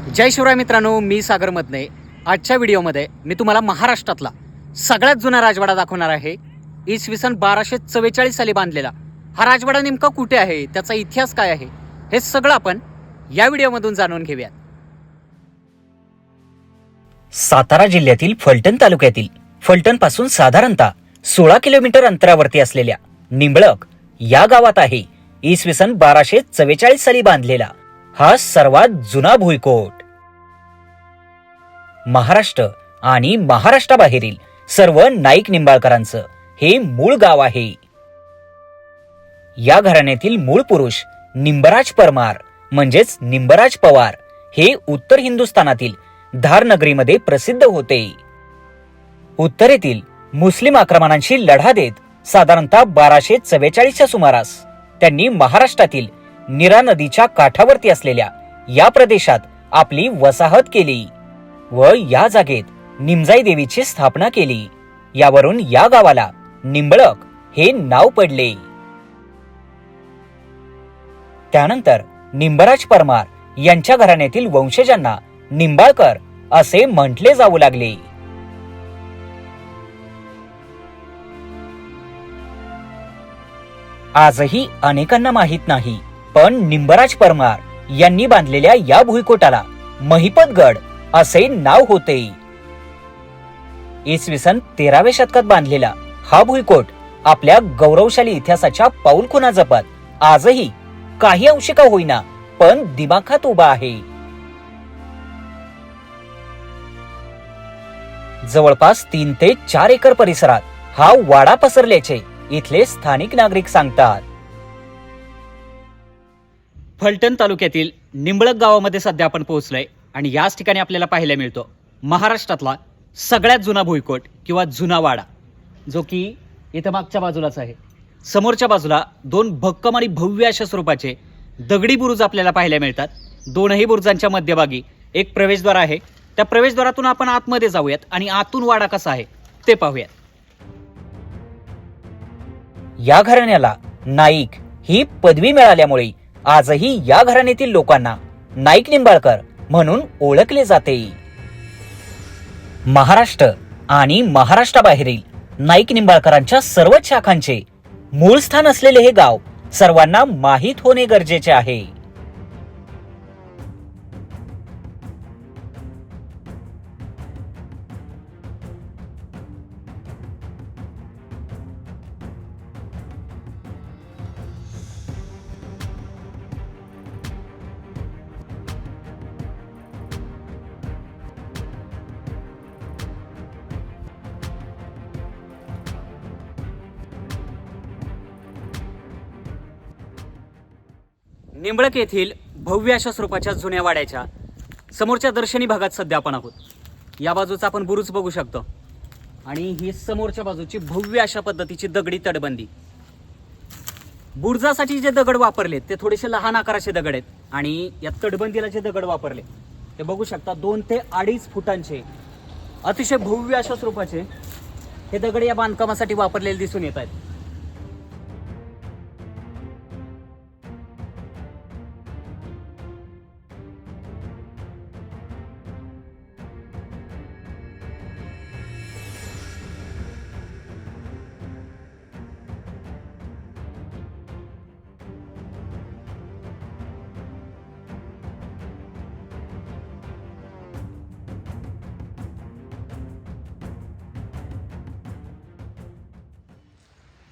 जय शिवराय मित्रांनो, मी सागर मदने. आजच्या व्हिडिओमध्ये मी तुम्हाला महाराष्ट्रातला सगळ्यात जुना राजवाडा दाखवणार आहे. इसवी सन 1244 साली बांधलेला हा राजवाडा नेमका कुठे आहे, त्याचा इतिहास काय आहे, हे सगळं आपण या व्हिडिओमधून जाणून घेऊया. सातारा जिल्ह्यातील फलटण तालुक्यातील फलटण पासून साधारणतः 16 किलोमीटर अंतरावरती असलेल्या निंबळक या गावात आहे इसवी सन 1244 साली बांधलेला हा सर्वात जुना भुईकोट. महाराष्ट्र आणि महाराष्ट्राबाहेरील सर्व नाईक निंबाळकरांचं हे मूळ गाव आहे. या घराण्यातील मूळ पुरुष निंबराज परमार म्हणजेच निंबराज पवार हे उत्तर हिंदुस्थानातील धार नगरीमध्ये प्रसिद्ध होते. उत्तरेतील मुस्लिम आक्रमणांशी लढा देत साधारणतः 1244च्या सुमारास त्यांनी महाराष्ट्रातील नीरा नदीच्या काठावरती असलेल्या या प्रदेशात आपली वसाहत केली व या जागेत निमजाई देवीची स्थापना केली. यावरून या गावाला निंबळक हे नाव पडले. त्यानंतर निंबराज परमार यांच्या घराण्यातील वंशजांना निंबाळकर असे म्हटले जाऊ लागले. आजही अनेकांना माहित नाही, पण निंबराज परमार यांनी बांधलेल्या या भुईकोटाला महिपतगड असे नाव होते. इसवी सन 13व्या शतकात बांधलेला हा भुईकोट आपल्या गौरवशाली इतिहासाच्या पाऊलखुणा जपत आजही काही अंशी का होईना पण दिमाखात उभा आहे. जवळपास 3 ते 4 एकर परिसरात हा वाडा पसरल्याचे इथले स्थानिक नागरिक सांगतात. फलटण तालुक्यातील निंबळक गावामध्ये सध्या आपण पोहोचलोय आणि याच ठिकाणी आपल्याला पाहायला मिळतो महाराष्ट्रातला सगळ्यात जुना भुईकोट किंवा जुना वाडा, जो की इथं मागच्या बाजूलाच आहे. समोरच्या बाजूला 2 भक्कम आणि भव्य अशा स्वरूपाचे दगडी बुरुज आपल्याला पाहायला मिळतात. दोनही बुरुजांच्या मध्यभागी एक प्रवेशद्वार आहे. त्या प्रवेशद्वारातून आपण आतमध्ये जाऊयात आणि आतून वाडा कसा आहे ते पाहूयात. या घराण्याला नाईक ही पदवी मिळाल्यामुळे आजही या घराण्यातील लोकांना नाईक निंबाळकर म्हणून ओळखले जाते. महाराष्ट्र आणि महाराष्ट्राबाहेरील नाईक निंबाळकरांच्या सर्वच शाखांचे मूळ स्थान असलेले हे गाव सर्वांना माहीत होणे गरजेचे आहे. निंबळक येथील भव्य अशा स्वरूपाच्या जुन्या वाड्याच्या समोरच्या दर्शनी भागात सध्या आपण आहोत. या बाजूचा आपण बुरुज बघू शकतो आणि ही समोरच्या बाजूची भव्य अशा पद्धतीची दगडी तटबंदी. बुरुजासाठी जे दगड वापरलेत ते थोडेसे लहान आकाराचे दगड आहेत आणि या तटबंदीला जे दगड वापरले ते बघू शकता 2 ते 2.5 फुटांचे अतिशय भव्य अशा स्वरूपाचे हे दगड या बांधकामासाठी वापरलेले दिसून येत आहेत.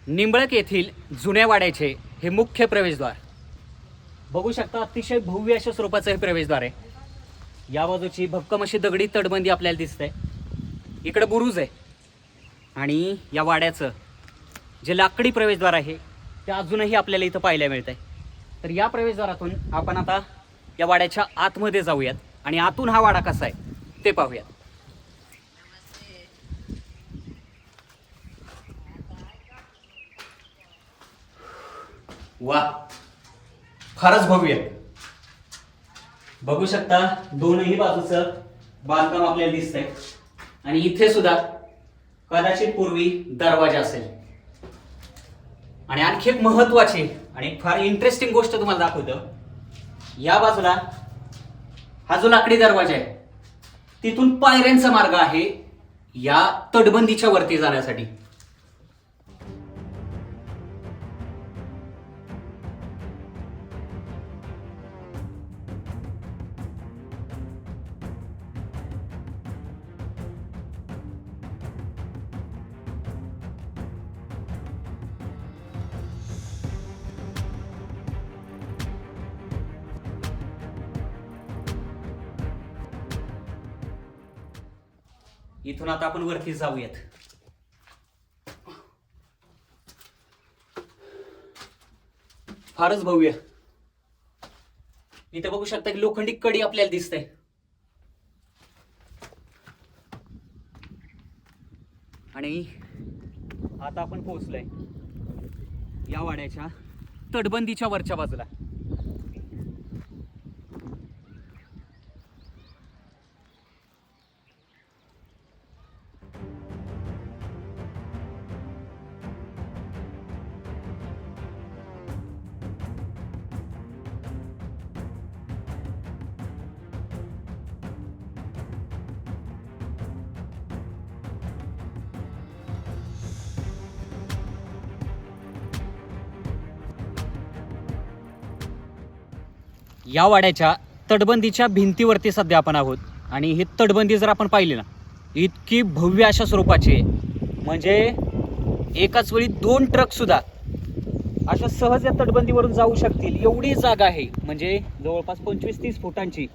निंबळक येथील जुन्या वाड्याचे हे मुख्य प्रवेशद्वार बघू शकता. अतिशय भव्य अशा स्वरूपाचं हे प्रवेशद्वार आहे. या बाजूची भक्कम अशी दगडी तटबंदी आपल्याला दिसते. इकडे बुरुज आहे आणि या वाड्याचं जे लाकडी प्रवेशद्वार आहे ते अजूनही आपल्याला इथं पाहायला मिळत आहे. तर या प्रवेशद्वारातून आपण आता या वाड्याच्या आतमध्ये जाऊयात आणि आतून हा वाडा कसा आहे ते पाहूयात. वा, फारच भव्य बघू शकता. दोनही बाजूचं बांधकाम आपल्याला दिसतंय आणि इथे सुद्धा कदाचित पूर्वी दरवाजा असेल. आणि आणखी एक महत्वाची आणि फार इंटरेस्टिंग गोष्ट तुम्हाला दाखवतो. या बाजूला हा जो लाकडी दरवाजा आहे तिथून पायऱ्यांचा मार्ग आहे या तटबंदीच्या वरती जाण्यासाठी. इथून आता आपण वरती जाऊयात. फारच भव्य. इथे बघू शकता की लोखंडी कडी आपल्याला दिसते. आणि आता आपण पोहोचलोय या वाड्याच्या तटबंदीच्या वरच्या बाजूला. या वाड्याच्या तटबंदीच्या भिंतीवरती सध्या आपण आहोत. आणि ही तटबंदी जर आपण पाहिली ना, इतकी भव्य अशा स्वरूपाची आहे, म्हणजे एकाच वेळी 2 ट्रक सुद्धा अशा सहज या तटबंदीवरून जाऊ शकतील एवढी जागा आहे. म्हणजे जवळपास 25-30 फुटांची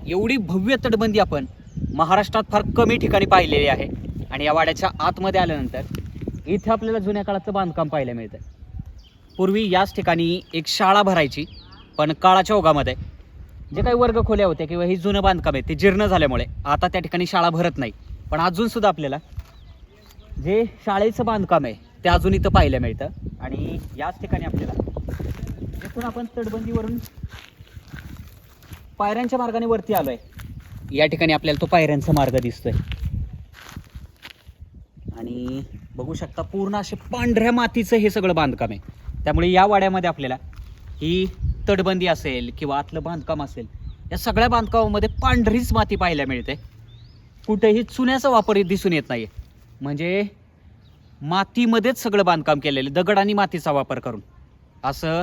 एवढी भव्य तटबंदी आपण महाराष्ट्रात फार कमी ठिकाणी पाहिलेली आहे. आणि या वाड्याच्या आतमध्ये आल्यानंतर इथे आपल्याला जुन्या काळाचं बांधकाम पाहायला मिळतं. पूर्वी याच ठिकाणी एक शाळा भरायची, पण काळाच्या ओघामध्ये जे काही वर्ग खोल्या होत्या किंवा ही जुनं बांधकाम आहे ते जीर्ण झाल्यामुळे आता त्या ठिकाणी शाळा भरत नाही. पण अजून सुद्धा आपल्याला जे शाळेचं बांधकाम आहे ते अजून इथं पाहायला मिळतं. आणि याच ठिकाणी आपल्याला जिथून आपण तटबंदीवरून पायऱ्यांच्या मार्गाने वरती आलोय, या ठिकाणी आपल्याला तो पायऱ्यांचा मार्ग दिसतोय. आणि बघू शकता पूर्ण असे पांढऱ्या मातीचं हे सगळं बांधकाम आहे. त्यामुळे या वाड्यामध्ये आपल्याला ही तटबंदी असेल किंवा आतलं बांधकाम असेल, या सगळ्या बांधकामामध्ये पांढरीच माती पाहायला मिळते. कुठेही चुन्याचा वापर दिसून येत नाही. म्हणजे मातीमध्येच सगळं बांधकाम केलेलं, दगड आणि मातीचा वापर करून. असं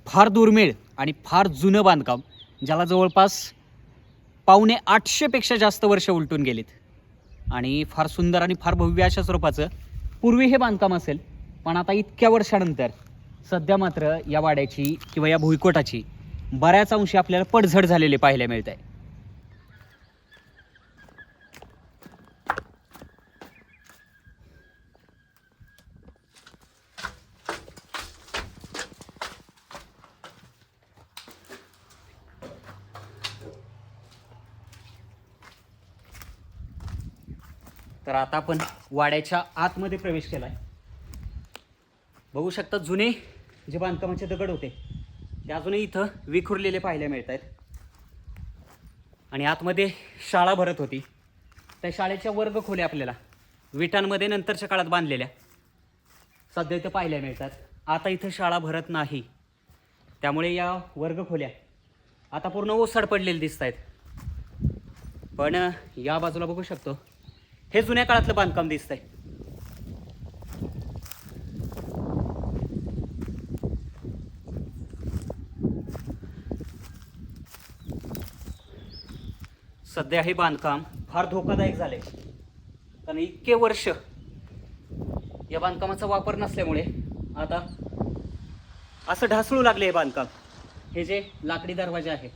फार दुर्मिळ आणि फार जुनं बांधकाम, ज्याला जवळपास 750 पेक्षा जास्त वर्ष उलटून गेलीत. आणि फार सुंदर आणि फार भव्य अशा स्वरूपाचं पूर्वी हे बांधकाम असेल, पण आता इतक्या वर्षानंतर सध्या मात्र या वाड्याची किंवा या भुईकोटाची बऱ्याच अंशी आपल्याला पडझड झालेली पाहायला मिळत आहे. तर आता आपण वाड्याच्या आतमध्ये प्रवेश केलाय. बघू शकता जुने जे बांधकामाचे दगड होते ते अजूनही इथं विखुरलेले पाहायला मिळत आहेत. आणि आतमध्ये शाळा भरत होती. त्या शाळेच्या वर्ग खोल्या आपल्याला विटांमध्ये नंतरच्या काळात बांधलेल्या सध्या इथं पाहायला मिळतात. आता इथं शाळा भरत नाही, त्यामुळे या वर्ग खोल्या आता पूर्ण ओसाड पडलेले दिसत आहेत. पण या बाजूला बघू शकतो हे जुन्या काळातलं बांधकाम दिसतंय. सध्या हे बांधकाम फार धोकादायक झाले, कारण इतके वर्ष या बांधकामाचा वापर नसल्यामुळे आता असं ढासळू लागले हे बांधकाम. हे जे लाकडी दरवाजा आहे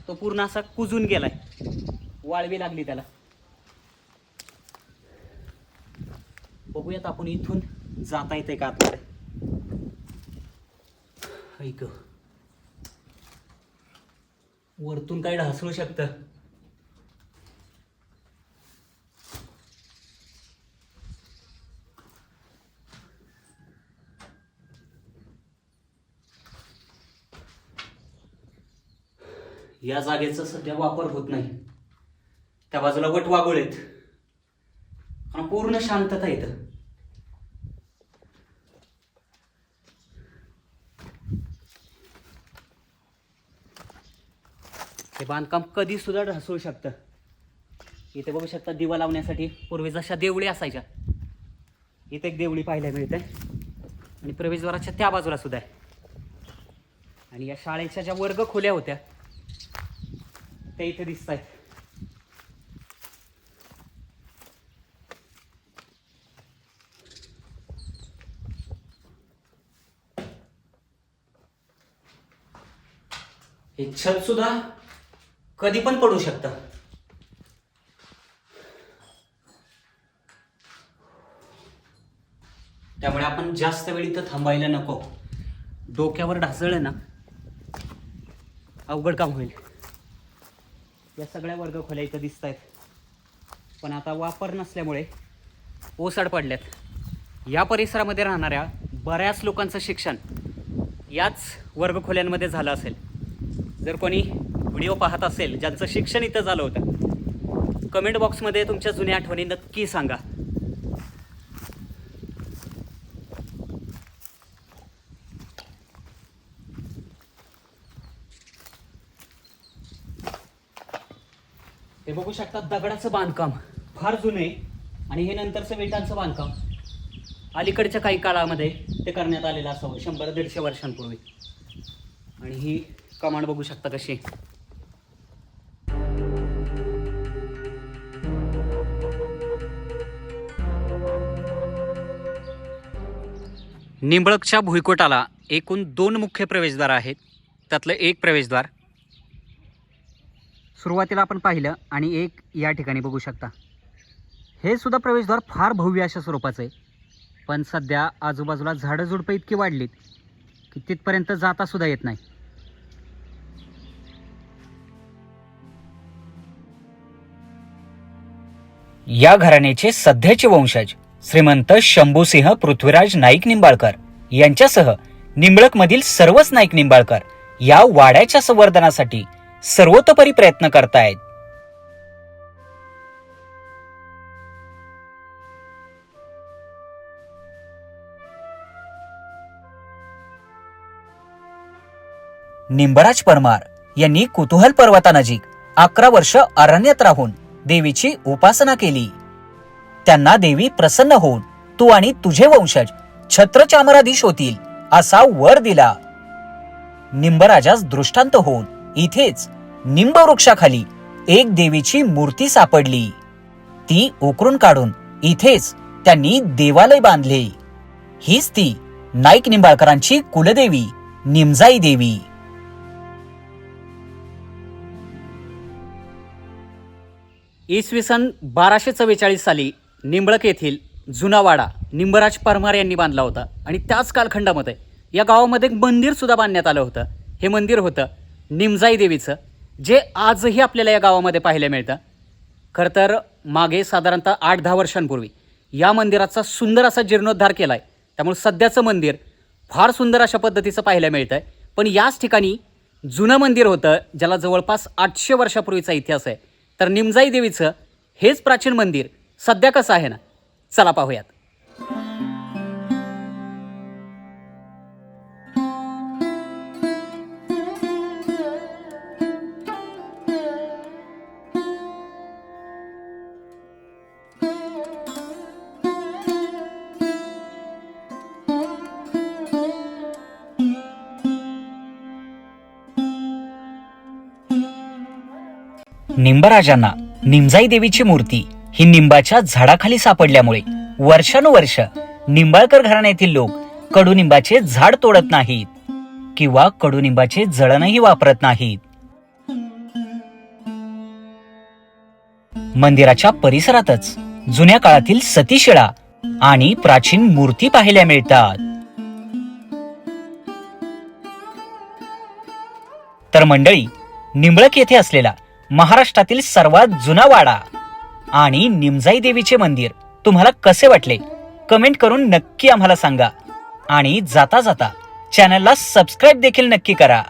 तो पूर्ण असा कुजून गेलाय, वाळवी लागली त्याला. बघूयात आपण इथून जाता येते का आतमध्ये. ऐक, वरतून काय ढासळू शकतं. या जागेचा सध्या वापर होत नाही. त्या बाजूला वट वाघोळेत आणि पूर्ण शांतता इथं. हे बांधकाम कधी सुद्धा ढासळू शकतं. इथे बघू शकता दिवा लावण्यासाठी पूर्वी जशा देवळी असायच्या, इथे एक देवळी पाहायला मिळते आणि प्रवेशद्वाराच्या त्या बाजूला सुद्धा आहे. आणि या शाळेच्या ज्या वर्ग खोल्या होत्या त्या इथे दिसत आहेत. हे छत सुद्धा कधी पण पडू शकतं. त्यामुळे आपण जास्त वेळ इथं थांबायला नको. डोक्यावर ढासळलं ना अवघड काम होईल. या सगळ्या वर्ग खोल्या इथं दिसत आहेत, पण आता वापर नसल्यामुळे ओसाड पडल्यात. या परिसरामध्ये राहणाऱ्या बऱ्याच लोकांचं शिक्षण याच वर्गखोल्यांमध्ये झालं असेल. जर कोणी व्हिडिओ पाहत असेल ज्यांचं शिक्षण इथं झालं होतं, कमेंट बॉक्समध्ये तुमच्या जुन्या आठवणी नक्की सांगा. हे बघू शकता दगडाचं बांधकाम फार जुने आणि हे नंतरचं विटांचं बांधकाम अलीकडच्या काही काळामध्ये ते करण्यात आलेलं असावं 100-150 वर्षांपूर्वी. आणि ही कमांड बघू शकता कशी. निंबळकच्या भुईकोटाला एकूण 2 मुख्य प्रवेशद्वार आहेत. त्यातलं एक प्रवेशद्वार सुरुवातीला आपण पाहिलं आणि एक या ठिकाणी बघू शकता. हे सुद्धा प्रवेशद्वार फार भव्य अशा स्वरूपाचं आहे, पण सध्या आजूबाजूला झाडं झुडपं इतकी वाढलीत की तिथपर्यंत जाता सुद्धा येत नाही. या घराण्याचे सध्याचे वंशज श्रीमंत शंभूसिंह पृथ्वीराज नाईक निंबाळकर यांच्यासह निंबळकमधील सर्वच नाईक निंबाळकर या वाड्याच्या संवर्धनासाठी सर्वतोपरी प्रयत्न करतायत. निंबराज परमार यांनी कुतूहल पर्वतानजीक 11 वर्ष अरण्यात राहून देवीची उपासना केली. त्यांना देवी प्रसन्न होऊन तू आणि तुझे वंशज छत्रचामराधीश होतील असा वर दिला. निंबराजास दृष्टांत होऊन इथेच निंब वृक्षाखाली एक देवीची मूर्ती सापडली. ती उकरून काढून इथेच त्यांनी देवालय बांधले. हीच ती नाईक निंबाळकरांची कुलदेवी निमजाई देवी. इसवी सन 1244 साली निंबळक येथील जुना वाडा निंबराज परमार यांनी बांधला होता. आणि त्याच कालखंडामध्ये या गावामध्ये एक मंदिर सुद्धा बांधण्यात आलं होतं. हे मंदिर होतं निमजाई देवीचं, जे आजही आपल्याला या गावामध्ये पाहायला मिळतं. खरं तर मागे साधारणतः 8-10 वर्षांपूर्वी या मंदिराचा सुंदर असा जीर्णोद्धार केला आहे. त्यामुळे सध्याचं मंदिर फार सुंदर अशा पद्धतीचं पाहायला मिळतं आहे. पण याच ठिकाणी जुनं मंदिर होतं ज्याला जवळपास 800 वर्षापूर्वीचा इतिहास आहे. तर निमजाई देवीचं हेच प्राचीन मंदिर सध्या कसं आहे ना, चला पाहूयात. निंबराजांना निमजाई देवीची मूर्ती ही निंबाच्या झाडाखाली सापडल्यामुळे वर्षानुवर्ष निंबाळकर घराण्यातील लोक कडुनिंबाचे झाड तोडत नाहीत किंवा कडुनिंबाचे जळणही वापरत नाहीत. मंदिराच्या परिसरातच जुन्या काळातील सतीशिळा आणि प्राचीन मूर्ती पाहायला मिळतात. तर मंडळी, निंबळक येथे असलेला महाराष्ट्रातील सर्वात जुना वाडा आणि निमजाई देवीचे मंदिर तुम्हाला कसे वाटले कमेंट करून नक्की आम्हाला सांगा. आणि जाता जाता चॅनलला सबस्क्राईब देखील नक्की करा.